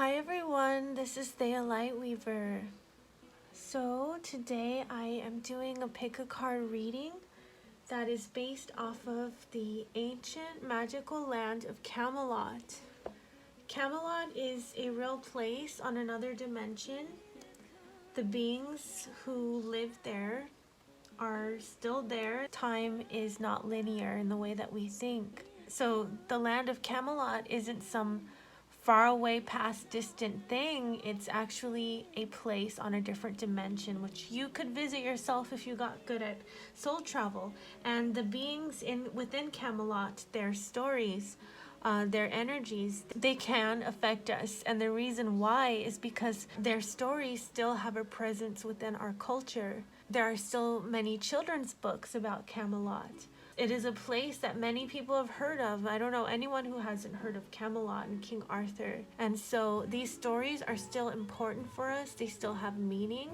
Hi everyone, this is Thea Lightweaver. So today I am doing a pick a card reading that is based off of the ancient magical land of Camelot. Camelot is a real place on another dimension. The beings who live there are still there. Time is not linear in the way that we think. So the land of Camelot isn't some far away past distant thing. It's actually a place on a different dimension which you could visit yourself if you got good at soul travel. And the beings within Camelot, their stories, their energies, they can affect us, and the reason why is because their stories still have a presence within our culture. There are still many children's books about Camelot. It is a place that many people have heard of. I don't know anyone who hasn't heard of Camelot and King Arthur. And so these stories are still important for us. They still have meaning.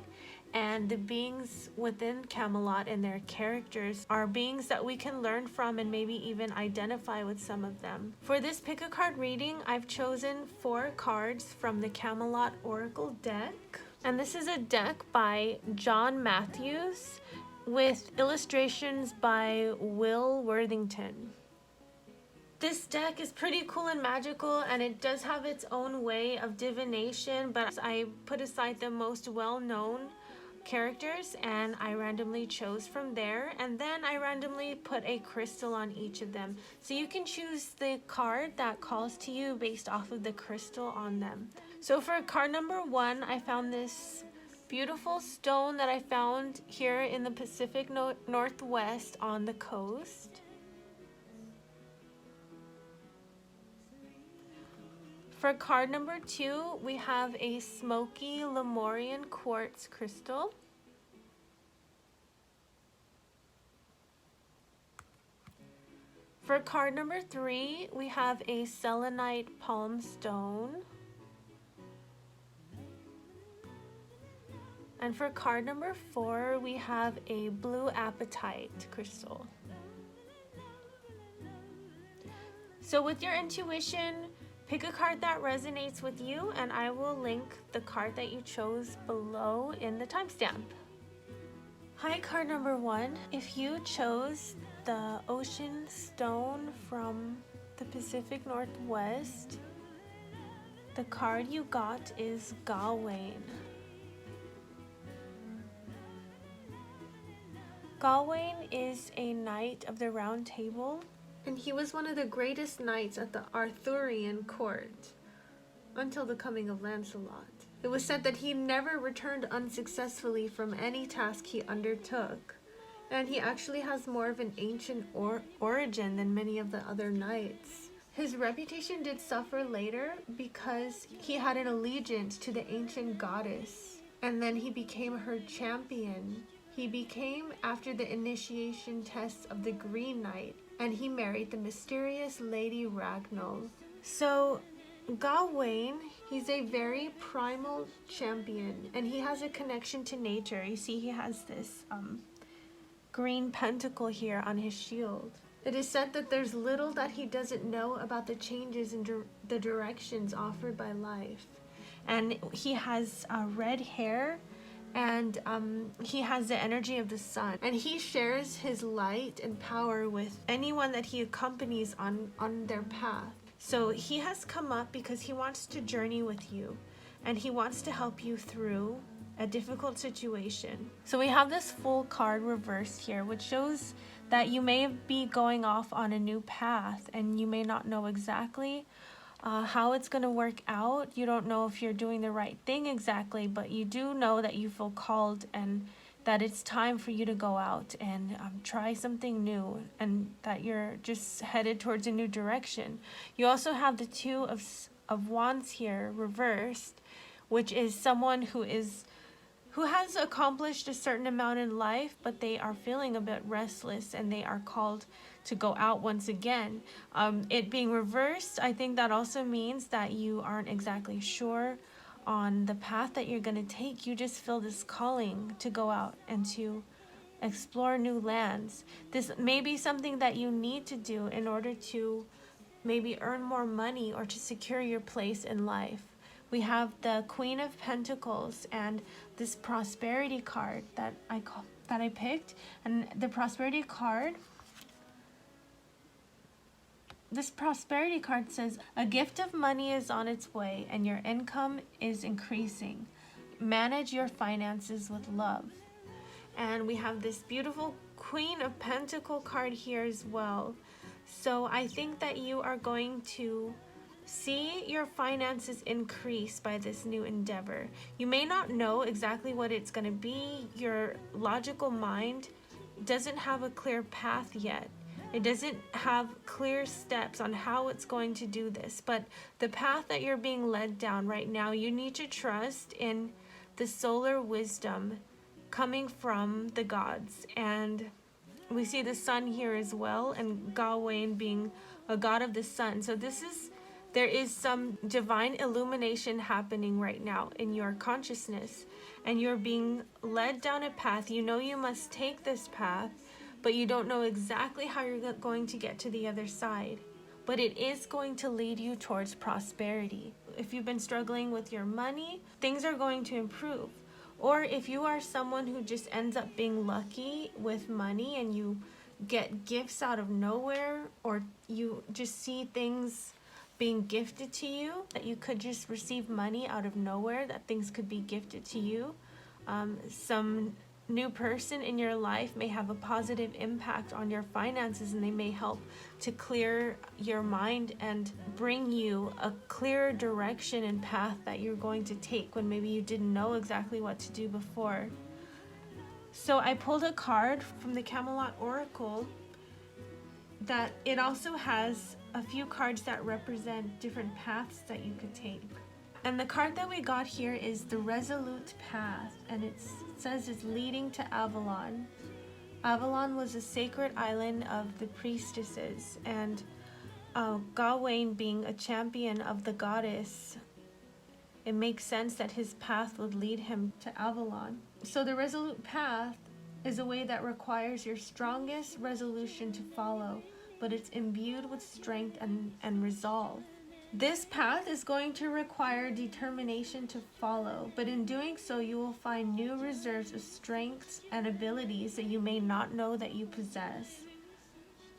And the beings within Camelot and their characters are beings that we can learn from and maybe even identify with some of them. For this pick a card reading, I've chosen 4 cards from the Camelot Oracle deck. And this is a deck by John Matthews with illustrations by Will Worthington. This deck is pretty cool and magical, and it does have its own way of divination, but I put aside the most well-known characters and I randomly chose from there, and then I randomly put a crystal on each of them. So you can choose the card that calls to you based off of the crystal on them. So for card number 1, I found this beautiful stone that I found here in the Pacific Northwest on the coast. For card number 2, we have a Smoky Lemurian quartz crystal. For card number 3, we have a Selenite Palmstone. And for card number 4, we have a blue Apetite crystal. So with your intuition, pick a card that resonates with you, and I will link the card that you chose below in the timestamp. Hi, card number 1. If you chose the Ocean Stone from the Pacific Northwest, the card you got is Gawain. Gawain is a knight of the Round Table, and he was one of the greatest knights at the Arthurian court until the coming of Lancelot. It was said that he never returned unsuccessfully from any task he undertook, and he actually has more of an ancient origin than many of the other knights. His reputation did suffer later because he had an allegiance to the ancient goddess, and then he became her champion. He became after the initiation tests of the Green Knight, and he married the mysterious Lady Ragnall. So Gawain, he's a very primal champion, and he has a connection to nature. You see he has this green pentacle here on his shield. It is said that there's little that he doesn't know about the changes in the directions offered by life. And he has red hair, and he has the energy of the sun, and he shares his light and power with anyone that he accompanies on their path. So he has come up because he wants to journey with you, and he wants to help you through a difficult situation. So we have this full card reversed here, which shows that you may be going off on a new path, and you may not know exactly how it's going to work out. You don't know if you're doing the right thing exactly, but you do know that you feel called and that it's time for you to go out and try something new, and that you're just headed towards a new direction. You also have the 2 of Wands here reversed, which is someone who has accomplished a certain amount in life, but they are feeling a bit restless and they are called to go out once again. It being reversed, I think that also means that you aren't exactly sure on the path that you're going to take. You just feel this calling to go out and to explore new lands. This may be something that you need to do in order to maybe earn more money or to secure your place in life. We have the Queen of Pentacles and this prosperity card that I picked. And the prosperity card, this prosperity card says, a gift of money is on its way and your income is increasing. Manage your finances with love. And we have this beautiful Queen of Pentacles card here as well. So I think that you are going to see your finances increase by this new endeavor. You may not know exactly what it's going to be. Your logical mind doesn't have a clear path yet. It doesn't have clear steps on how it's going to do this. But the path that you're being led down right now, you need to trust in the solar wisdom coming from the gods. And we see the sun here as well, and Gawain being a god of the sun. So there is some divine illumination happening right now in your consciousness, and you're being led down a path. You know you must take this path, but you don't know exactly how you're going to get to the other side. But it is going to lead you towards prosperity. If you've been struggling with your money, things are going to improve. Or if you are someone who just ends up being lucky with money and you get gifts out of nowhere, or you just see things being gifted to you, that you could just receive money out of nowhere, that things could be gifted to you. Some new person in your life may have a positive impact on your finances, and they may help to clear your mind and bring you a clearer direction and path that you're going to take when maybe you didn't know exactly what to do before. So I pulled a card from the Camelot Oracle that it also has a few cards that represent different paths that you could take. And the card that we got here is the Resolute Path, and it says it's leading to Avalon. Avalon was a sacred island of the priestesses, and Gawain being a champion of the goddess, it makes sense that his path would lead him to Avalon. So the Resolute Path is a way that requires your strongest resolution to follow, but it's imbued with strength and resolve. This path is going to require determination to follow, but in doing so, you will find new reserves of strengths and abilities that you may not know that you possess.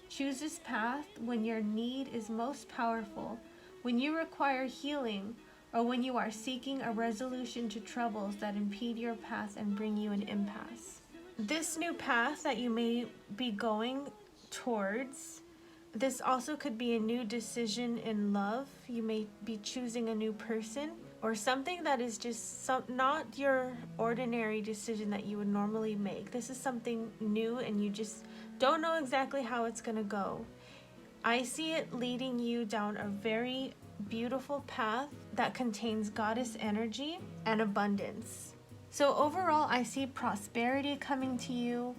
Choose this path when your need is most powerful, when you require healing, or when you are seeking a resolution to troubles that impede your path and bring you an impasse. This new path that you may be going towards, this also could be a new decision in love. You may be choosing a new person, or something that is just not your ordinary decision that you would normally make. This is something new and you just don't know exactly how it's going to go. I see it leading you down a very beautiful path that contains goddess energy and abundance. So overall, I see prosperity coming to you.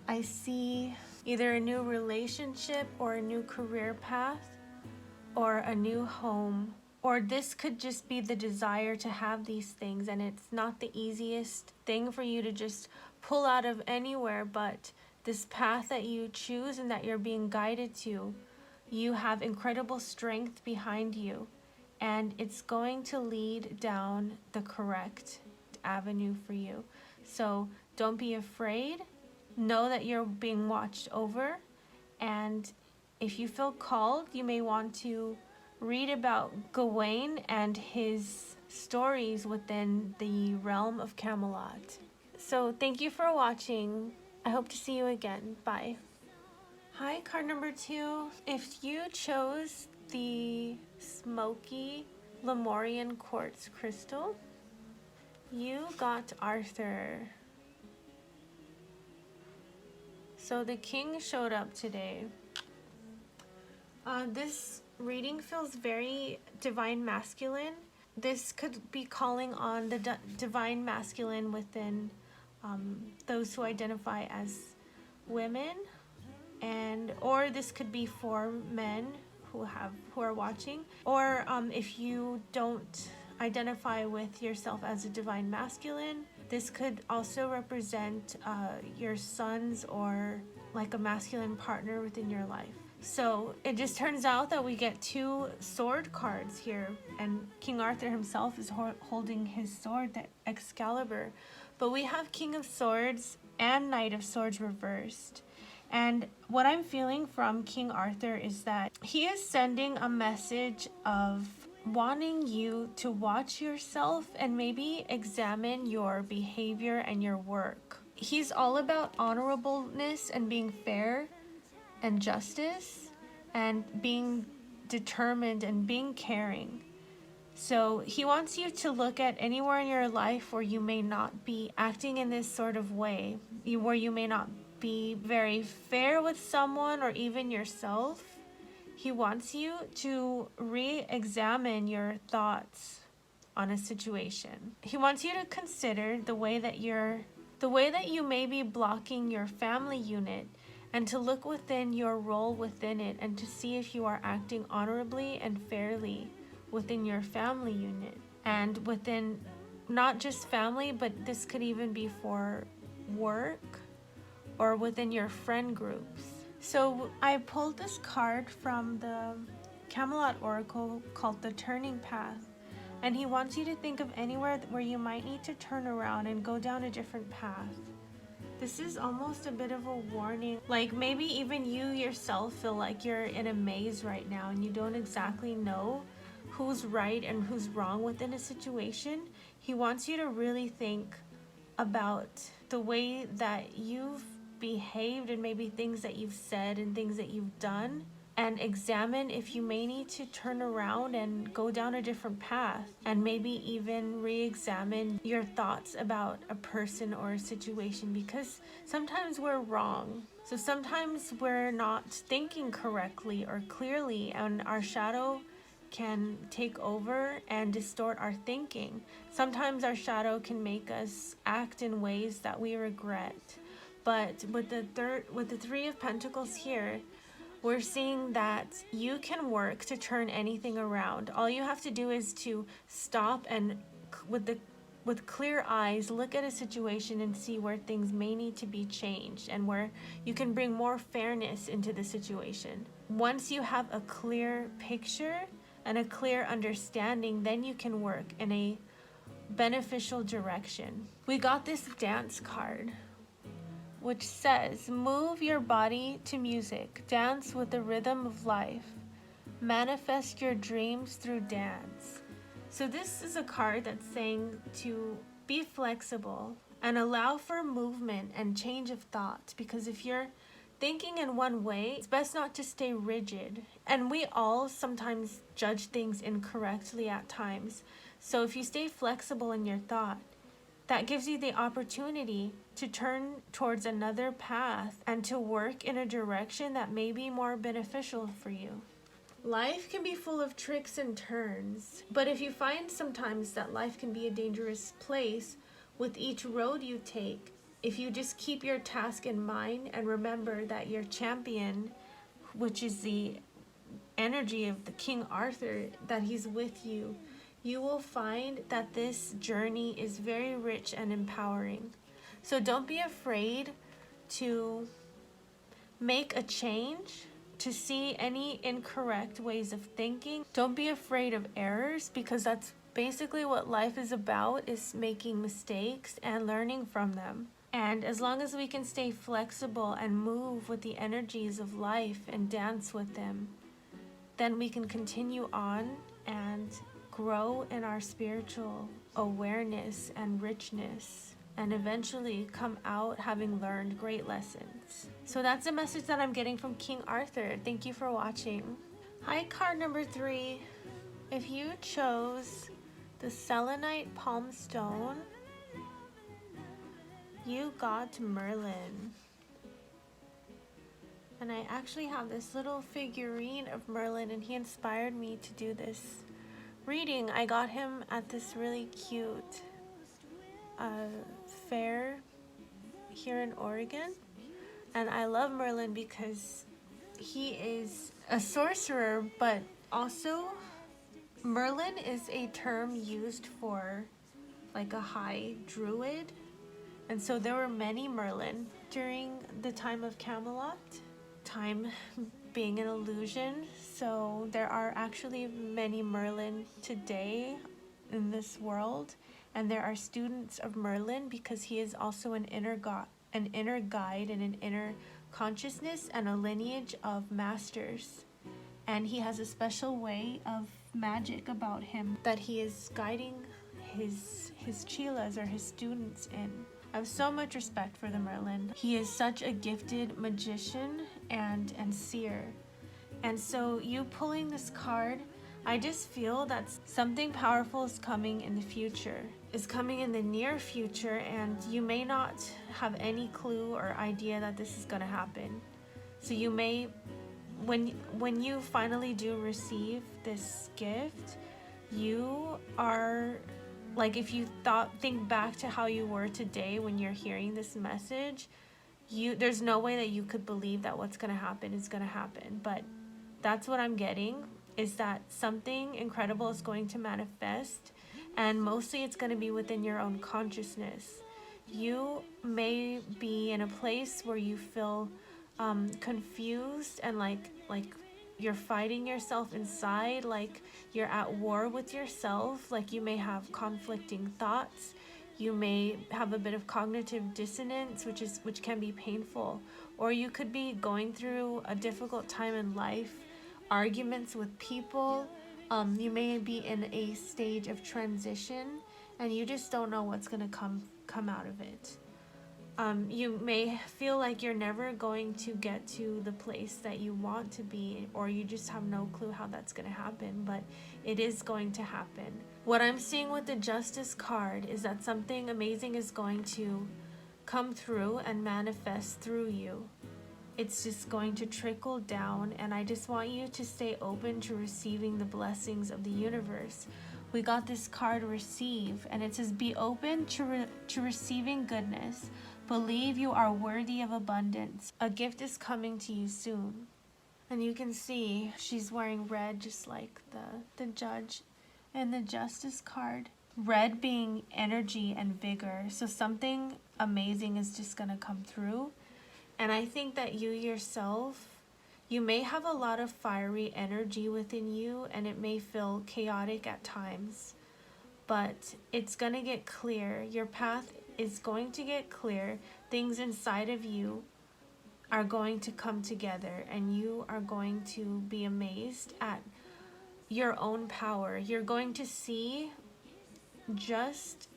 I see either a new relationship or a new career path or a new home. Or this could just be the desire to have these things, and it's not the easiest thing for you to just pull out of anywhere, but this path that you choose and that you're being guided to, you have incredible strength behind you, and it's going to lead down the correct avenue for you. So don't be afraid. Know that you're being watched over, and if you feel called, you may want to read about Gawain and his stories within the realm of Camelot. So thank you for watching. I hope to see you again. Bye. Hi, card number 2. If you chose the Smoky Lemurian Quartz crystal, you got Arthur. So the king showed up today. This reading feels very divine masculine. This could be calling on the divine masculine within those who identify as women, or this could be for men who are watching, or if you don't identify with yourself as a divine masculine, this could also represent your sons or like a masculine partner within your life. So it just turns out that we get 2 sword cards here, and King Arthur himself is holding his sword, the Excalibur. But we have King of Swords and Knight of Swords reversed. And what I'm feeling from King Arthur is that he is sending a message of wanting you to watch yourself and maybe examine your behavior and your work. He's all about honorableness and being fair and justice and being determined and being caring. So he wants you to look at anywhere in your life where you may not be acting in this sort of way, where you may not be very fair with someone or even yourself. He wants you to re-examine your thoughts on a situation. He wants you to consider the way that you may be blocking your family unit, and to look within your role within it and to see if you are acting honorably and fairly within your family unit and within not just family, but this could even be for work or within your friend groups. So I pulled this card from the Camelot Oracle called the Turning Path, and he wants you to think of anywhere where you might need to turn around and go down a different path. This is almost a bit of a warning, like maybe even you yourself feel like you're in a maze right now and you don't exactly know who's right and who's wrong within a situation. He wants you to really think about the way that you've behaved and maybe things that you've said and things that you've done, and examine if you may need to turn around and go down a different path, and maybe even re-examine your thoughts about a person or a situation, because sometimes we're wrong. So sometimes we're not thinking correctly or clearly, and our shadow can take over and distort our thinking. Sometimes our shadow can make us act in ways that we regret. But with the Three of Pentacles here, we're seeing that you can work to turn anything around. All you have to do is to stop and with clear eyes look at a situation and see where things may need to be changed and where you can bring more fairness into the situation. Once you have a clear picture and a clear understanding, then you can work in a beneficial direction. We got this dance card, which says, move your body to music, dance with the rhythm of life, manifest your dreams through dance. So this is a card that's saying to be flexible and allow for movement and change of thought, because if you're thinking in one way, it's best not to stay rigid. And we all sometimes judge things incorrectly at times. So if you stay flexible in your thought, that gives you the opportunity to turn towards another path and to work in a direction that may be more beneficial for you. Life can be full of tricks and turns, but if you find sometimes that life can be a dangerous place with each road you take, if you just keep your task in mind and remember that your champion, which is the energy of the King Arthur, that he's with you, you will find that this journey is very rich and empowering. So don't be afraid to make a change, to see any incorrect ways of thinking. Don't be afraid of errors, because that's basically what life is about, is making mistakes and learning from them. And as long as we can stay flexible and move with the energies of life and dance with them, then we can continue on and grow in our spiritual awareness and richness, and eventually come out having learned great lessons. So that's the message that I'm getting from King Arthur. Thank you for watching. Hi, card number 3. If you chose the Selenite Palmstone, you got Merlin. And I actually have this little figurine of Merlin, and he inspired me to do this reading. I got him at this really cute fair here in Oregon, and I love Merlin because he is a sorcerer, but also Merlin is a term used for like a high druid, and so there were many Merlin during the time of Camelot, time being an illusion. So there are actually many Merlin today in this world, and there are students of Merlin because he is also an inner guide and an inner consciousness and a lineage of masters. And he has a special way of magic about him that he is guiding his chelas or his students in. I have so much respect for the Merlin. He is such a gifted magician and seer. And so you pulling this card, I just feel that something powerful is coming in the future, is coming in the near future, and you may not have any clue or idea that this is going to happen. So you may, when you finally do receive this gift, you are, like, if you think back to how you were today when you're hearing this message, there's no way that you could believe that what's going to happen is going to happen. But that's what I'm getting, is that something incredible is going to manifest, and mostly it's going to be within your own consciousness. You may be in a place where you feel confused and like you're fighting yourself inside, like you're at war with yourself, like you may have conflicting thoughts, you may have a bit of cognitive dissonance, which can be painful, or you could be going through a difficult time in life, arguments with people. You may be in a stage of transition and you just don't know what's going to come out of it. You may feel like you're never going to get to the place that you want to be, or you just have no clue how that's going to happen, but it is going to happen. What I'm seeing with the Justice card is that something amazing is going to come through and manifest through you. It's just going to trickle down, and I just want you to stay open to receiving the blessings of the universe. We got this card, receive, and it says be open to receiving goodness. Believe you are worthy of abundance. A gift is coming to you soon. And you can see she's wearing red, just like the judge and the Justice card. Red being energy and vigor. So something amazing is just going to come through. And I think that you yourself, you may have a lot of fiery energy within you, and it may feel chaotic at times, but it's going to get clear. Your path is going to get clear. Things inside of you are going to come together, and you are going to be amazed at your own power. You're going to see just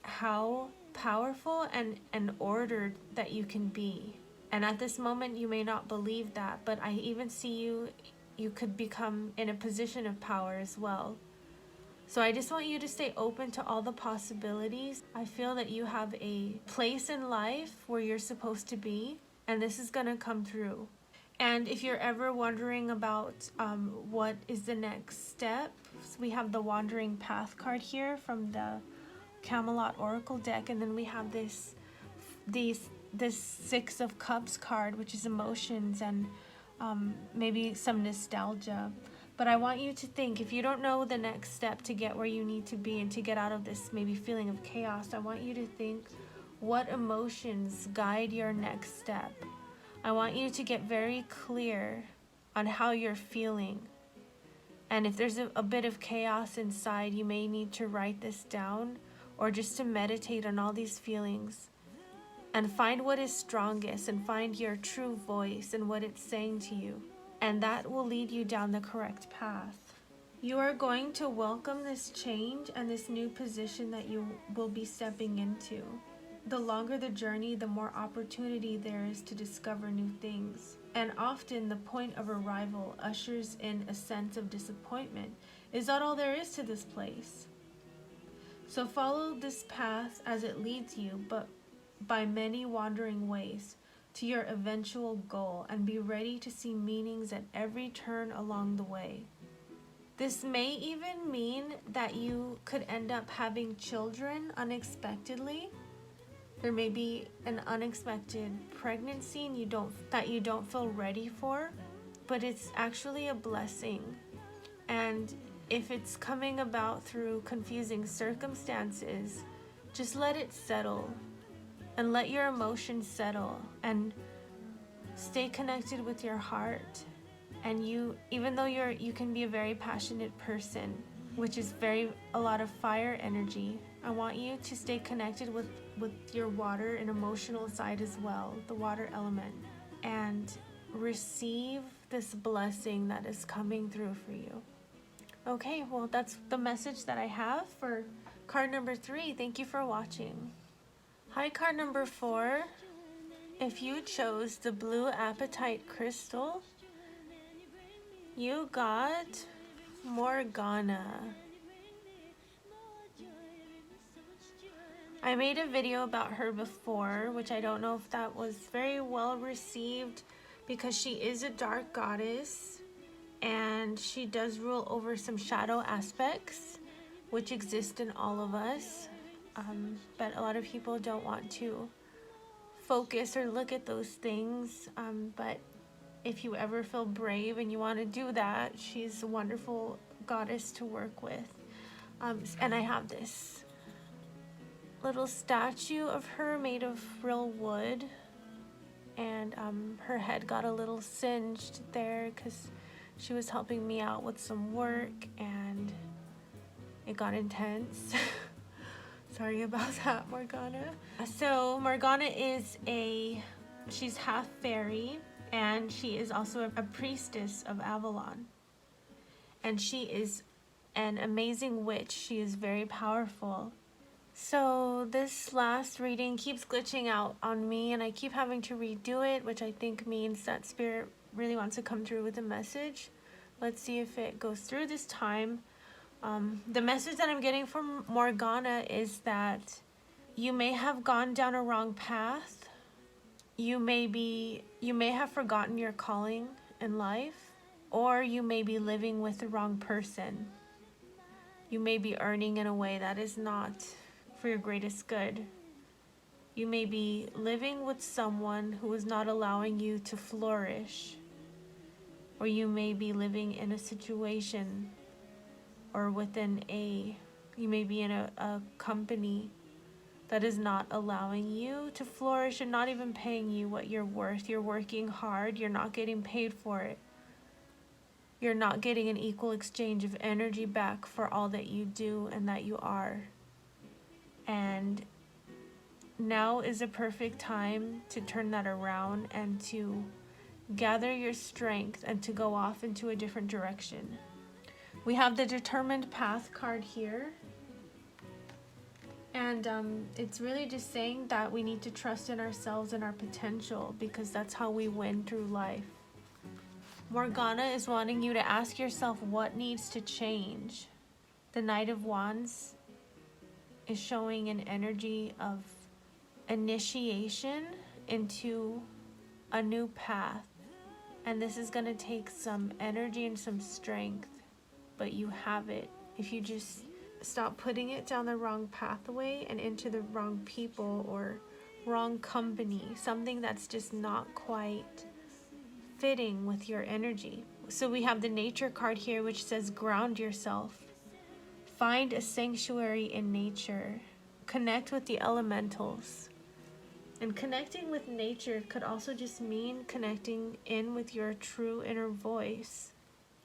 how powerful and ordered that you can be. And at this moment, you may not believe that, but I even see you could become in a position of power as well. So I just want you to stay open to all the possibilities. I feel that you have a place in life where you're supposed to be, and this is going to come through. And if you're ever wondering about what is the next step, so we have the Wandering Path card here from the Camelot Oracle deck, and then we have this Six of Cups card, which is emotions and maybe some nostalgia. But I want you to think, if you don't know the next step to get where you need to be and to get out of this maybe feeling of chaos, I want you to think, what emotions guide your next step? I want you to get very clear on how you're feeling. And if there's a bit of chaos inside, you may need to write this down or just to meditate on all these feelings. And find what is strongest and find your true voice and what it's saying to you. And that will lead you down the correct path. You are going to welcome this change and this new position that you will be stepping into. The longer the journey, the more opportunity there is to discover new things. And often the point of arrival ushers in a sense of disappointment. Is that all there is to this place? So follow this path as it leads you, but by many wandering ways, to your eventual goal, and be ready to see meanings at every turn along the way. This may even mean that you could end up having children unexpectedly. There may be an unexpected pregnancy that you don't feel ready for, but it's actually a blessing. And if it's coming about through confusing circumstances, just let it settle. And let your emotions settle, and stay connected with your heart. And you, even though you can be a very passionate person, which is a lot of fire energy, I want you to stay connected with your water and emotional side as well, the water element, and receive this blessing that is coming through for you. Okay, well, that's the message that I have for card number 3. Thank you for watching. Hi, card number 4. If you chose the blue Apetite crystal, you got Morgana. I made a video about her before, which I don't know if that was very well received, because she is a dark goddess and she does rule over some shadow aspects which exist in all of us, but a lot of people don't want to focus or look at those things, but if you ever feel brave and you want to do that, she's a wonderful goddess to work with. And I have this little statue of her made of real wood, and her head got a little singed there because she was helping me out with some work and it got intense. Sorry about that, Morgana. So Morgana is she's half fairy, and she is also a priestess of Avalon, and she is an amazing witch. She is very powerful. So this last reading keeps glitching out on me, and I keep having to redo it, which I think means that Spirit really wants to come through with a message. Let's see if it goes through this time. The message that I'm getting from Morgana is that you may have gone down a wrong path. You may have forgotten your calling in life, or you may be living with the wrong person. You may be earning in a way that is not for your greatest good. You may be living with someone who is not allowing you to flourish, or you may be living in a situation or you may be in a company that is not allowing you to flourish and not even paying you what you're worth. You're working hard, you're not getting paid for it. You're not getting an equal exchange of energy back for all that you do and that you are. And now is a perfect time to turn that around and to gather your strength and to go off into a different direction. We have the Determined Path card here. And it's really just saying that we need to trust in ourselves and our potential, because that's how we win through life. Morgana is wanting you to ask yourself what needs to change. The Knight of Wands is showing an energy of initiation into a new path. And this is going to take some energy and some strength, but you have it. If you just stop putting it down the wrong pathway and into the wrong people or wrong company, something that's just not quite fitting with your energy. So we have the Nature card here, which says ground yourself. Find a sanctuary in nature. Connect with the elementals. And connecting with nature could also just mean connecting in with your true inner voice.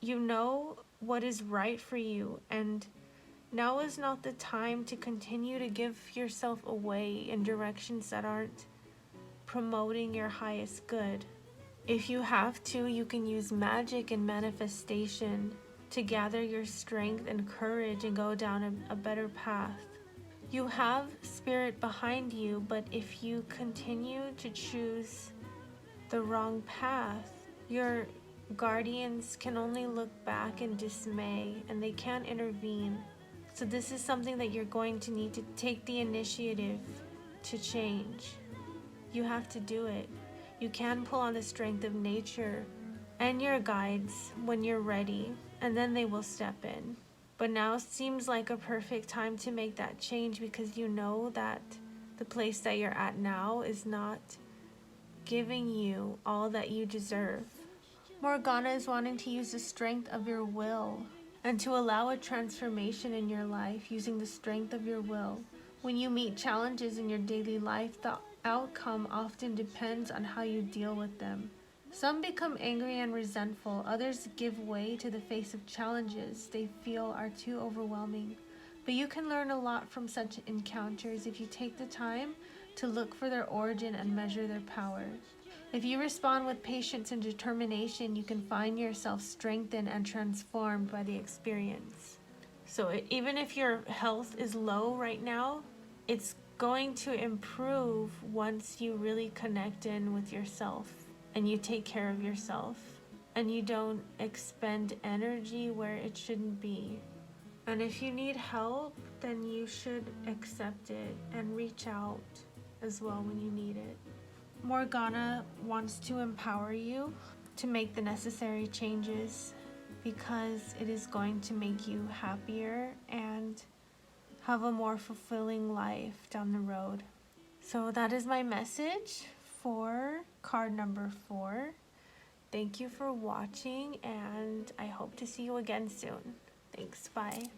You know what is right for you, and now is not the time to continue to give yourself away in directions that aren't promoting your highest good. If you have to, you can use magic and manifestation to gather your strength and courage and go down a better path. You have Spirit behind you, but if you continue to choose the wrong path, your guardians can only look back in dismay and they can't intervene. So this is something that you're going to need to take the initiative to change. You have to do it. You can pull on the strength of nature and your guides when you're ready, and then they will step in. But now seems like a perfect time to make that change, because you know that the place that you're at now is not giving you all that you deserve. Morgana is wanting to use the strength of your will and to allow a transformation in your life using the strength of your will. When you meet challenges in your daily life, the outcome often depends on how you deal with them. Some become angry and resentful. Others give way to the face of challenges they feel are too overwhelming. But you can learn a lot from such encounters if you take the time to look for their origin and measure their power. If you respond with patience and determination, you can find yourself strengthened and transformed by the experience. So even if your health is low right now, it's going to improve once you really connect in with yourself and you take care of yourself and you don't expend energy where it shouldn't be. And if you need help, then you should accept it and reach out as well when you need it. Morgana wants to empower you to make the necessary changes because it is going to make you happier and have a more fulfilling life down the road. So that is my message for card number 4. Thank you for watching, and I hope to see you again soon. Thanks, bye.